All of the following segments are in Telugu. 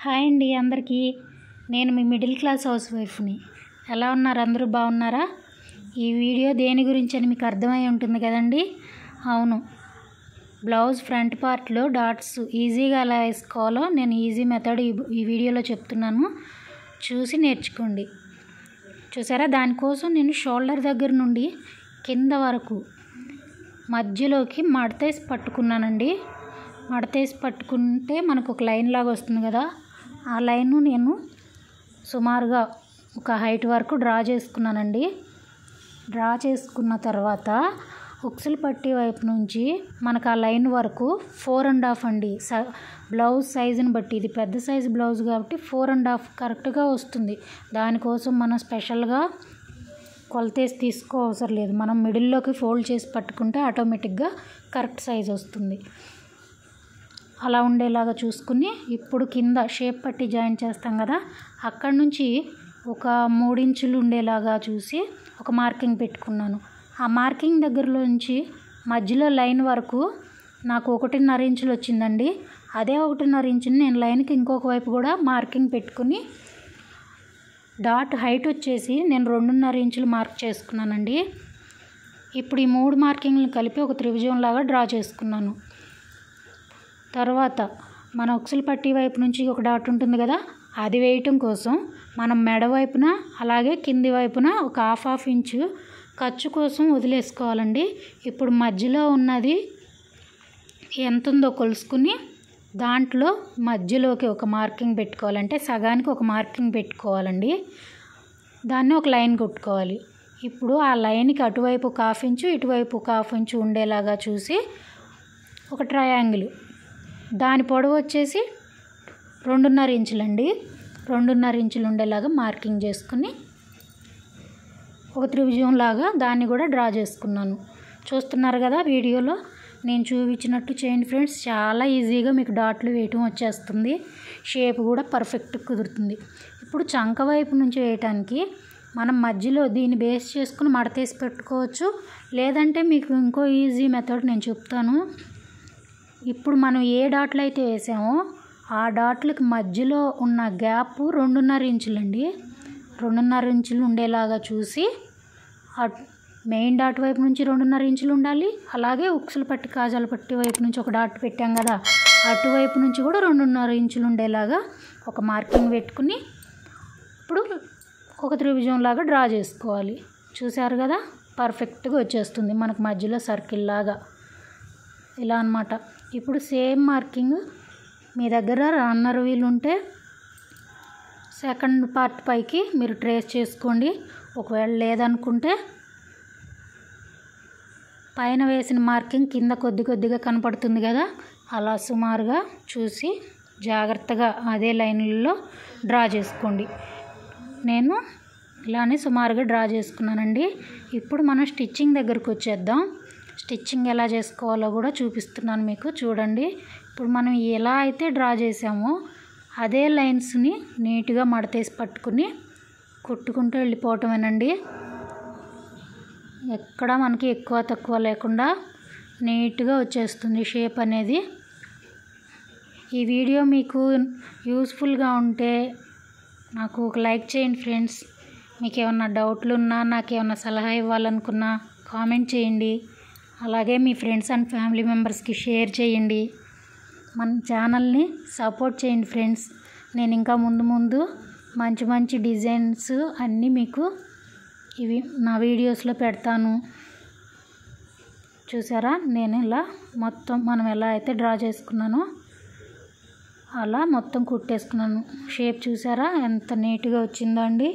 హాయ్ అండి అందరికీ. నేను మీ మిడిల్ క్లాస్ హౌస్ వైఫ్ని. ఎలా ఉన్నారు? అందరూ బాగున్నారా? ఈ వీడియో దేని గురించి అని మీకు అర్థమై ఉంటుంది కదండి. అవును, బ్లౌజ్ ఫ్రంట్ పార్ట్లో డాట్స్ ఈజీగా ఎలా వేసుకోవాలో నేను ఈజీ మెథడ్ ఈ వీడియోలో చెప్తున్నాను, చూసి నేర్చుకోండి. చూసారా, దానికోసం నేను షోల్డర్ దగ్గర నుండి కింద వరకు మధ్యలోకి మడతేసి పట్టుకున్నానండి. మడతేసి పట్టుకుంటే మనకు ఒక లైన్ లాగా వస్తుంది కదా, ఆ లైన్ నేను సుమారుగా ఒక హైట్ వరకు డ్రా చేసుకున్నానండి. డ్రా చేసుకున్న తర్వాత ఉక్సుల పట్టీ వైపు నుంచి మనకు ఆ లైన్ వరకు 4.5 అండి. బ్లౌజ్ సైజుని బట్టి, ఇది పెద్ద సైజు బ్లౌజ్ కాబట్టి 4.5 కరెక్ట్గా వస్తుంది. దానికోసం మనం స్పెషల్గా కొలతేసి తీసుకో అవసరం లేదు. మనం మిడిల్లోకి ఫోల్డ్ చేసి పట్టుకుంటే ఆటోమేటిక్గా కరెక్ట్ సైజ్ వస్తుంది. అలా ఉండేలాగా చూసుకుని ఇప్పుడు కింద షేప్ పట్టి జాయింట్ చేస్తాం కదా, అక్కడ నుంచి ఒక 3 ఇంచులు ఉండేలాగా చూసి ఒక మార్కింగ్ పెట్టుకున్నాను. ఆ మార్కింగ్ దగ్గరలో నుంచి మధ్యలో లైన్ వరకు నాకు 1.5 ఇంచులు వచ్చిందండి. అదే 1.5 ఇంచుని నేను లైన్కి ఇంకొక వైపు కూడా మార్కింగ్ పెట్టుకుని డాట్ హైట్ వచ్చేసి నేను 2.5 ఇంచులు మార్క్ చేసుకున్నానండి. ఇప్పుడు ఈ 3 మార్కింగ్లను కలిపి ఒక త్రిభుజం లాగా డ్రా చేసుకున్నాను. తర్వాత మన ఉక్సుల పట్టీ వైపు నుంచి ఒక డాట్ ఉంటుంది కదా, అది వేయటం కోసం మనం మెడ వైపున అలాగే కింది వైపున ఒక హాఫ్ ఇంచు ఖర్చు కోసం వదిలేసుకోవాలండి. ఇప్పుడు మధ్యలో ఉన్నది ఎంత ఉందో కొలుసుకుని దాంట్లో మధ్యలోకి ఒక మార్కింగ్ పెట్టుకోవాలంటే సగానికి ఒక మార్కింగ్ పెట్టుకోవాలండి. దాన్ని ఒక లైన్ కొట్టుకోవాలి. ఇప్పుడు ఆ లైన్కి అటువైపు ఒక హాఫ్ ఇంచు ఇటువైపు ఒక హాఫ్ ఇంచు ఉండేలాగా చూసి ఒక ట్రయాంగిల్, దాని పొడవు వచ్చేసి 2.5 ఇంచులండి. 2.5 ఇంచులు ఉండేలాగా మార్కింగ్ చేసుకుని ఒక త్రిభుజం లాగా దాన్ని కూడా డ్రా చేసుకున్నాను. చూస్తున్నారు కదా వీడియోలో నేను చూపించినట్టు చేయండి ఫ్రెండ్స్. చాలా ఈజీగా మీకు డాట్లు వేయటం వచ్చేస్తుంది. షేప్ కూడా పర్ఫెక్ట్ కుదురుతుంది. ఇప్పుడు చంక వైపు నుంచి వేయటానికి మనం మధ్యలో దీన్ని బేస్ చేసుకుని మడతేసి పెట్టుకోవచ్చు, లేదంటే మీకు ఇంకో ఈజీ మెథడ్ నేను చెప్తాను. ఇప్పుడు మనం ఏ డాట్లు అయితే వేసామో ఆ డాట్లకి మధ్యలో ఉన్న గ్యాప్ 2.5 ఇంచులండి. 2.5 ఇంచులు ఉండేలాగా చూసి మెయిన్ డాట్ వైపు నుంచి 2.5 ఇంచులు ఉండాలి. అలాగే ఉక్సుల పట్టి కాజాల పట్టి వైపు నుంచి ఒక డాట్ పెట్టాం కదా, అటువైపు నుంచి కూడా 2.5 ఇంచులు ఉండేలాగా ఒక మార్కింగ్ పెట్టుకుని ఇప్పుడు ఒక త్రిభుజం లాగా డ్రా చేసుకోవాలి. చూసారు కదా, పర్ఫెక్ట్గా వచ్చేస్తుంది మనకు మధ్యలో సర్కిల్ లాగా, ఇలా అన్నమాట. ఇప్పుడు సేమ్ మార్కింగ్ మీ దగ్గర రన్నర్ వీల్ ఉంటే సెకండ్ పార్ట్ పైకి మీరు ట్రేస్ చేసుకోండి. ఒకవేళ లేదనుకుంటే పైన వేసిన మార్కింగ్ కింద కొద్దిగా కనపడుతుంది కదా, అలా సుమారుగా చూసి జాగ్రత్తగా అదే లైన్లలో డ్రా చేసుకోండి. నేను ఇలానే సుమారుగా డ్రా చేసుకున్నానండి. ఇప్పుడు మనం స్టిచ్చింగ్ దగ్గరకు వచ్చేద్దాం. స్టిచ్చింగ్ ఎలా చేసుకోవాలో కూడా చూపిస్తున్నాను మీకు, చూడండి. ఇప్పుడు మనం ఎలా అయితే డ్రా చేసామో అదే లైన్స్ని నీట్గా మడతేసి పట్టుకుని కుట్టుకుంటూ వెళ్ళిపోవటమేనండి. ఎక్కడ మనకి ఎక్కువ తక్కువ లేకుండా నీట్గా వచ్చేస్తుంది షేప్ అనేది. ఈ వీడియో మీకు యూస్ఫుల్గా ఉంటే నాకు ఒక లైక్ చేయండి ఫ్రెండ్స్. మీకు ఏమన్నా డౌట్లు ఉన్నా, నాకు ఏమన్నా సలహా ఇవ్వాలనుకున్నా కామెంట్ చేయండి. అలాగే మీ ఫ్రెండ్స్ అండ్ ఫ్యామిలీ మెంబర్స్కి షేర్ చేయండి. మన ఛానల్ని సపోర్ట్ చేయండి ఫ్రెండ్స్. నేను ఇంకా ముందు మంచి డిజైన్స్ అన్నీ మీకు ఇవి నా వీడియోస్లో పెడతాను. చూసారా, నేను ఇలా మొత్తం మనం ఎలా అయితే డ్రా చేసుకున్నానో అలా మొత్తం కుట్టేసుకున్నాను. షేప్ చూసారా ఎంత నీట్గా వచ్చిందో అండి.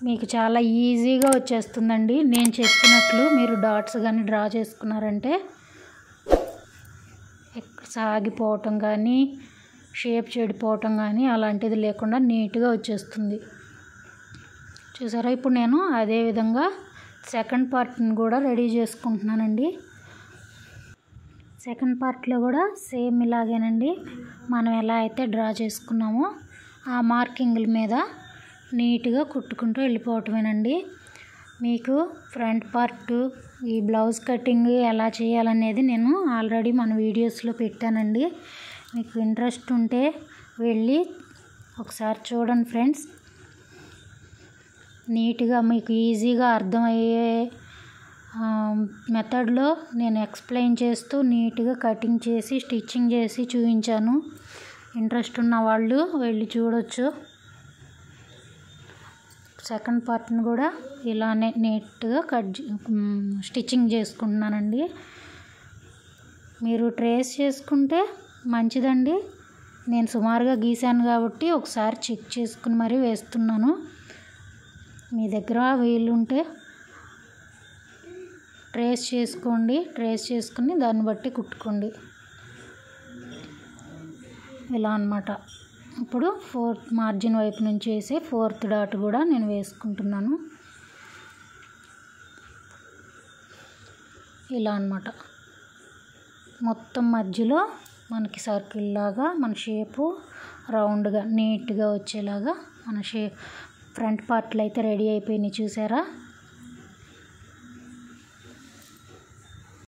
మీకు చాలా ఈజీగా వచ్చేస్తుందండి. నేను చెప్పినట్లు మీరు డాట్స్ కానీ డ్రా చేసుకున్నారంటే సాగిపోవటం కానీ షేప్ చెడిపోవటం కానీ అలాంటిది లేకుండా నీట్గా వచ్చేస్తుంది. చూసారా, ఇప్పుడు నేను అదే విధంగా సెకండ్ పార్ట్ని కూడా రెడీ చేసుకుంటున్నానండి. సెకండ్ పార్ట్లో కూడా సేమ్ ఇలాగేనండి. మనం ఎలా అయితే డ్రా చేసుకున్నామో ఆ మార్కింగ్ల మీద నీట్గా కుట్టుకుంటూ వెళ్ళిపోవటమేనండి. మీకు ఫ్రంట్ పార్ట్ ఈ బ్లౌజ్ కటింగ్ ఎలా చేయాలనేది నేను ఆల్రెడీ మన వీడియోస్లో పెట్టానండి. మీకు ఇంట్రెస్ట్ ఉంటే వెళ్ళి ఒకసారి చూడండి ఫ్రెండ్స్. నీట్గా మీకు ఈజీగా అర్థమయ్యే మెథడ్లో నేను ఎక్స్ప్లెయిన్ చేస్తూ నీట్గా కటింగ్ చేసి స్టిచ్చింగ్ చేసి చూపించాను. ఇంట్రెస్ట్ ఉన్న వాళ్ళు వెళ్ళి చూడొచ్చు. సెకండ్ పార్ట్ని కూడా ఇలానే నీట్గా స్టిచ్చింగ్ చేసుకుంటున్నానండి. మీరు ట్రేస్ చేసుకుంటే మంచిదండి. నేను సుమారుగా గీసాను కాబట్టి ఒకసారి చెక్ చేసుకుని మరీ వేస్తున్నాను. మీ దగ్గర వీలుంటే ట్రేస్ చేసుకోండి. ట్రేస్ చేసుకుని దాన్ని బట్టి కుట్టుకోండి. ఇలా అన్నమాట. ఇప్పుడు ఫోర్త్ మార్జిన్ వైపు నుంచి వేసే ఫోర్త్ డాట్ కూడా నేను వేసుకుంటున్నాను. ఇలా అన్నమాట. మొత్తం మధ్యలో మనకి సర్కిల్ లాగా మన షేపు రౌండ్గా నీట్గా వచ్చేలాగా మన ఫ్రంట్ పార్ట్లు అయితే రెడీ అయిపోయినాయి చూసారా.